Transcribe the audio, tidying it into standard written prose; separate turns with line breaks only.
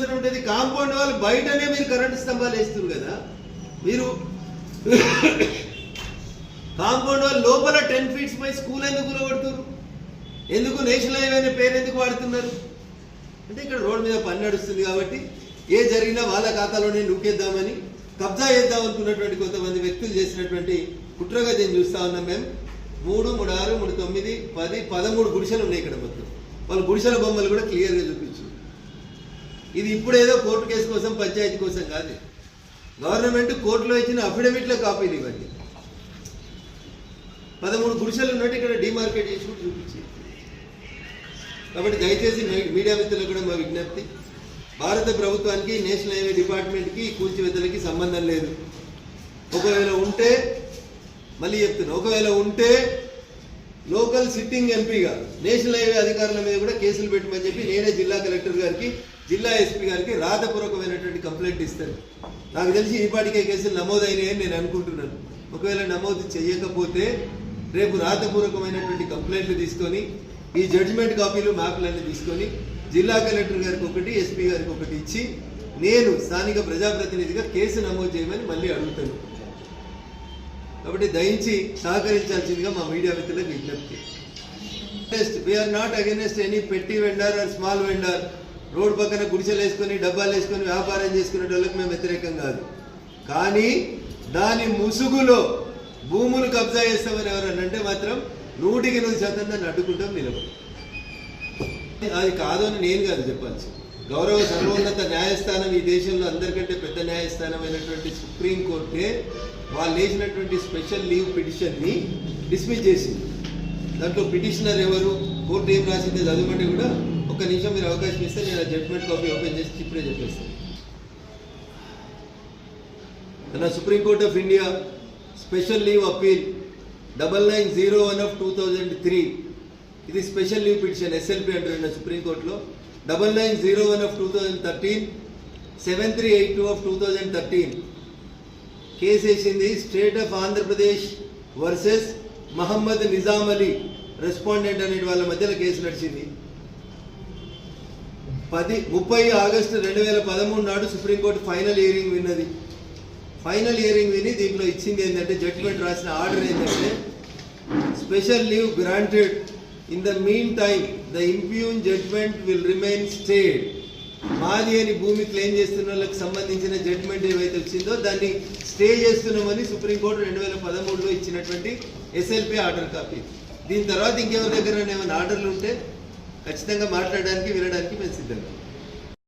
అవసరం ఉంటుంది? కాంపౌండ్ వాళ్ళు బయటనే మీరు కరెంటు స్తంభాలు వేస్తున్నారు కదా. మీరు కాంపౌండ్ వాళ్ళు లోపల 10 feet పై స్కూల్ ఎందుకు కూలగొడుతున్నారు? ఎందుకు నేషనల్ హైవే అనే పేరు ఎందుకు వాడుతున్నారు? అంటే ఇక్కడ రోడ్డు మీద పని నడుస్తుంది కాబట్టి ఏ జరిగినా వాళ్ళ ఖాతాలోనే నూకేద్దామని కబ్జా చేద్దాం అనుకున్నటువంటి కొంతమంది వ్యక్తులు చేసినటువంటి కుట్రగా దీన్ని చూస్తా ఉన్నాం. మేము 3, 3, 6, 3, 9, 10, 13 గుడిసెలు ఉన్నాయి ఇక్కడ మొత్తం. వాళ్ళు గుడిసెల బొమ్మలు కూడా క్లియర్గా చూపించు. ఇది ఇప్పుడేదో కోర్టు కేసు కోసం పంచాయతీ కోసం కాదు. గవర్నమెంట్ కోర్టులో ఇచ్చిన అఫిడవిట్లో కాపీలు ఇవ్వండి. 13 గుడిసెలు ఉన్నట్టు ఇక్కడ డిమార్కెట్ చేసి కూడా చూపించి. కాబట్టి దయచేసి మీడియా మిత్రులకు కూడా మా విజ్ఞప్తి, భారత ప్రభుత్వానికి నేషనల్ హైవే డిపార్ట్మెంట్కి కూల్చివేతలకి సంబంధం లేదు. ఒకవేళ ఉంటే, మళ్ళీ చెప్తున్నా, ఒకవేళ ఉంటే లోకల్ సిట్టింగ్ ఎంపీగా నేషనల్ హైవే అధికారుల మీద కూడా కేసులు పెట్టమని చెప్పి నేనే జిల్లా కలెక్టర్ గారికి, జిల్లా ఎస్పీ గారికి రాతపూర్వకమైనటువంటి కంప్లైంట్ ఇస్తాను. నాకు తెలిసి ఈపాటికే కేసులు నమోదైనాయని నేను అనుకుంటున్నాను. ఒకవేళ నమోదు చేయకపోతే రేపు రాతపూర్వకమైనటువంటి కంప్లైంట్లు తీసుకొని ఈ జడ్జిమెంట్ కాపీలు మ్యాప్లన్నీ తీసుకొని జిల్లా కలెక్టర్ గారికి ఒకటి, ఎస్పీ గారికి ఒకటి ఇచ్చి నేను స్థానిక ప్రజాప్రతినిధిగా కేసు నమోదు చేయమని మళ్ళీ అడుగుతాను. కాబట్టి దయించి సహకరించాల్సిందిగా మా మీడియా మిత్రులకు విజ్ఞప్తి. We are not against any petty vendor or small vendor. Road పక్కన గుడిసెలు వేసుకొని డబ్బాలు వేసుకొని వ్యాపారం చేసుకునే వాళ్ళకి మేము వ్యతిరేకం కాదు. కానీ దాని ముసుగులో భూములు కబ్జా చేస్తామని ఎవరన్నా అంటే మాత్రం 100% దాన్ని అడ్డుకుంటాం, నిలబడి. అది కాదు అని నేను కాదు చెప్పాల్సి. గౌరవ సర్వోన్నత న్యాయస్థానం, ఈ దేశంలో అందరికంటే పెద్ద న్యాయస్థానం అయినటువంటి సుప్రీంకోర్టే వాళ్ళు వేసినటువంటి స్పెషల్ లీవ్ పిటిషన్ని డిస్మిస్ చేసింది. దాంట్లో పిటిషనర్ ఎవరు, కోర్టు ఏం రాసిందో చదవమంటే కూడా ఒక నిమిషం మీరు అవకాశం ఇస్తే నేను ఆ జడ్జ్మెంట్ కాపీ ఓపెన్ చేసి ఇప్పుడే చెప్పేస్తాను. అన్న, Supreme Court of India special leave appeal 9901 of 2003. ఇది స్పెషల్ లీవ్ పిటిషన్ ఎస్ఎల్పి అంటారు సుప్రీంకోర్టులో. 9901 of 2013, 7382 of 2013 కేసు వేసింది. State of Andhra Pradesh versus Mohammed Nizam Ali respondent అనే వాళ్ళ మధ్యలో కేసు నడిచింది. 30 ఆగస్టు 2013 నాడు సుప్రీంకోర్టు ఫైనల్ హియరింగ్ విన్నది. ఫైనల్ హియరింగ్ విని దీంట్లో ఇచ్చింది ఏంటంటే, జడ్జిమెంట్ రాసిన ఆర్డర్ ఏంటంటే, special leave granted in the mean time the impugned judgment will remain stayed. మాది అని భూమి క్లెయిమ్ చేస్తున్న వాళ్ళకి సంబంధించిన జడ్జ్మెంట్ ఏవైతే వచ్చిందో దాన్ని స్టే చేస్తున్నామని సుప్రీంకోర్టు 2013లో ఇచ్చినటువంటి ఎస్ఎల్పి ఆర్డర్ కాపీ. దీని తర్వాత ఇంకెవరి దగ్గర ఏమైనా ఆర్డర్లు ఉంటే ఖచ్చితంగా మాట్లాడడానికి, వినడానికి మేము సిద్ధంగా.